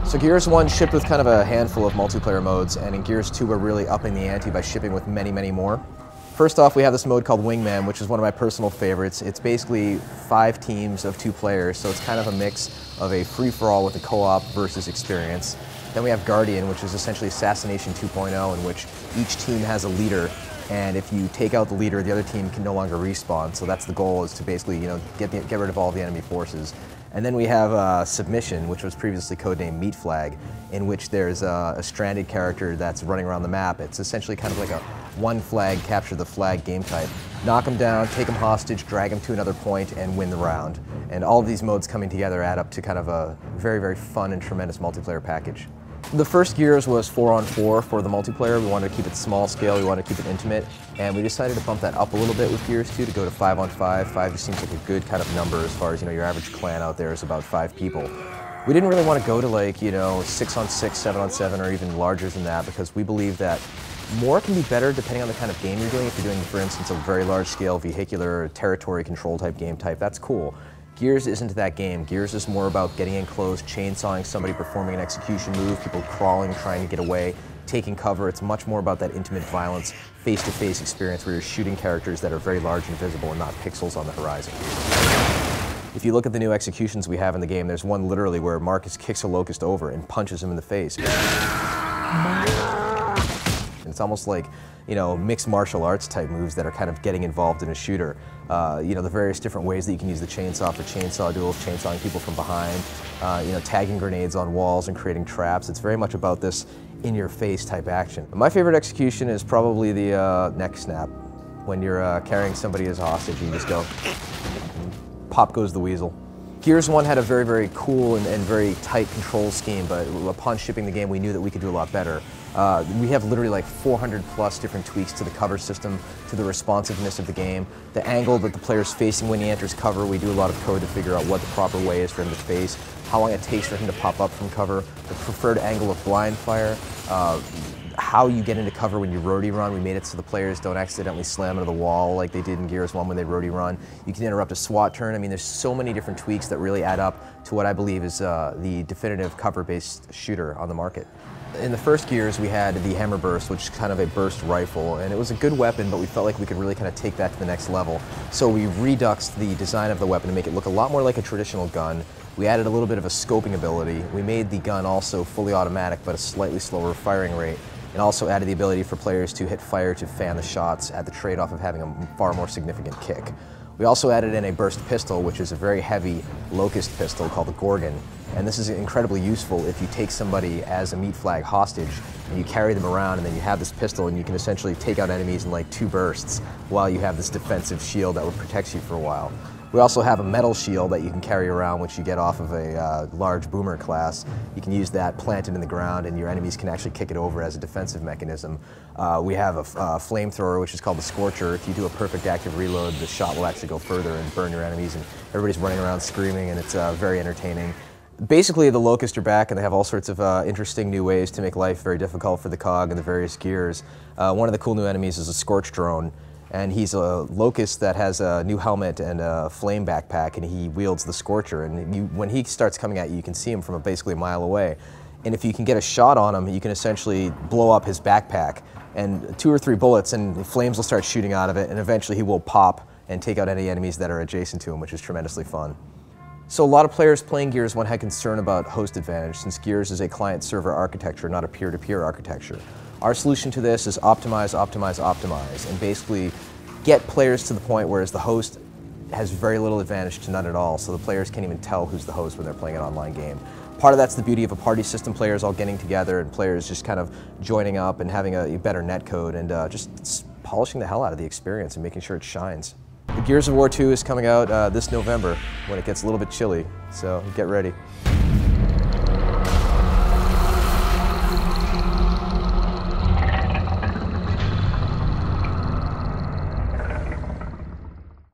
So Gears 1 shipped with kind of a handful of multiplayer modes, and in Gears 2 we're really upping the ante by shipping with many, many more. First off, we have this mode called Wingman, which is one of my personal favorites. It's basically 5 teams of 2 players, so it's kind of a mix of a free-for-all with a co-op versus experience. Then we have Guardian, which is essentially Assassination 2.0, in which each team has a leader, and if you take out the leader, the other team can no longer respawn. So that's the goal, is to basically, get rid of all the enemy forces. And then we have Submission, which was previously codenamed Meat Flag, in which there's a stranded character that's running around the map. It's essentially kind of like a one flag, capture the flag game type. Knock them down, take them hostage, drag them to another point, and win the round. And all of these modes coming together add up to kind of a very, very fun and tremendous multiplayer package. The first Gears was 4-on-4 for the multiplayer. We wanted to keep it small scale, we wanted to keep it intimate, and we decided to bump that up a little bit with Gears 2 to go to 5-on-5. 5 just seems like a good kind of number as far as, your average clan out there is about 5 people. We didn't really want to go to 6-on-6, 7-on-7, or even larger than that, because we believe that more can be better depending on the kind of game you're doing. If you're doing, for instance, a very large scale vehicular territory control type game type, that's cool. Gears isn't that game. Gears is more about getting in close, chainsawing somebody, performing an execution move, people crawling, trying to get away, taking cover. It's much more about that intimate violence, face-to-face experience where you're shooting characters that are very large and visible and not pixels on the horizon. If you look at the new executions we have in the game, there's one literally where Marcus kicks a Locust over and punches him in the face. It's almost like, mixed martial arts type moves that are kind of getting involved in a shooter. The various different ways that you can use the chainsaw for chainsaw duels, chainsawing people from behind, tagging grenades on walls and creating traps. It's very much about this in-your-face type action. My favorite execution is probably the neck snap. When you're carrying somebody as a hostage, you just go, pop goes the weasel. Gears 1 had a very, very cool and very tight control scheme, but upon shipping the game, we knew that we could do a lot better. We have literally like 400 plus different tweaks to the cover system, to the responsiveness of the game, the angle that the player's facing when he enters cover. We do a lot of code to figure out what the proper way is for him to face, how long it takes for him to pop up from cover, the preferred angle of blind fire, how you get into cover when you roadie run. We made it so the players don't accidentally slam into the wall like they did in Gears 1 when they roadie run. You can interrupt a SWAT turn. I mean, there's so many different tweaks that really add up to what I believe is the definitive cover-based shooter on the market. In the first Gears, we had the Hammer Burst, which is kind of a burst rifle, and it was a good weapon, but we felt like we could really kind of take that to the next level. So we reduxed the design of the weapon to make it look a lot more like a traditional gun. We added a little bit of a scoping ability. We made the gun also fully automatic, but a slightly slower firing rate, and also added the ability for players to hit fire to fan the shots at the trade-off of having a far more significant kick. We also added in a burst pistol, which is a very heavy Locust pistol called the Gorgon. And this is incredibly useful if you take somebody as a Meat Flag hostage and you carry them around, and then you have this pistol and you can essentially take out enemies in like 2 bursts while you have this defensive shield that protects you for a while. We also have a metal shield that you can carry around, which you get off of a large boomer class. You can use that planted in the ground, and your enemies can actually kick it over as a defensive mechanism. We have a flamethrower, which is called the Scorcher. If you do a perfect active reload, the shot will actually go further and burn your enemies, and everybody's running around screaming, and it's very entertaining. Basically, the Locusts are back, and they have all sorts of interesting new ways to make life very difficult for the COG and the various gears. One of the cool new enemies is a Scorch Drone, and he's a Locust that has a new helmet and a flame backpack, and he wields the Scorcher. And when he starts coming at you, you can see him from basically a mile away. And if you can get a shot on him, you can essentially blow up his backpack, and 2 or 3 bullets, and the flames will start shooting out of it, and eventually he will pop and take out any enemies that are adjacent to him, which is tremendously fun. So a lot of players playing Gears 1 had concern about host advantage, since Gears is a client-server architecture, not a peer-to-peer architecture. Our solution to this is optimize, optimize, optimize, and basically get players to the point where the host has very little advantage to none at all, so the players can't even tell who's the host when they're playing an online game. Part of that's the beauty of a party system, players all getting together and players just kind of joining up and having a better netcode and just polishing the hell out of the experience and making sure it shines. The Gears of War 2 is coming out this November when it gets a little bit chilly, so get ready.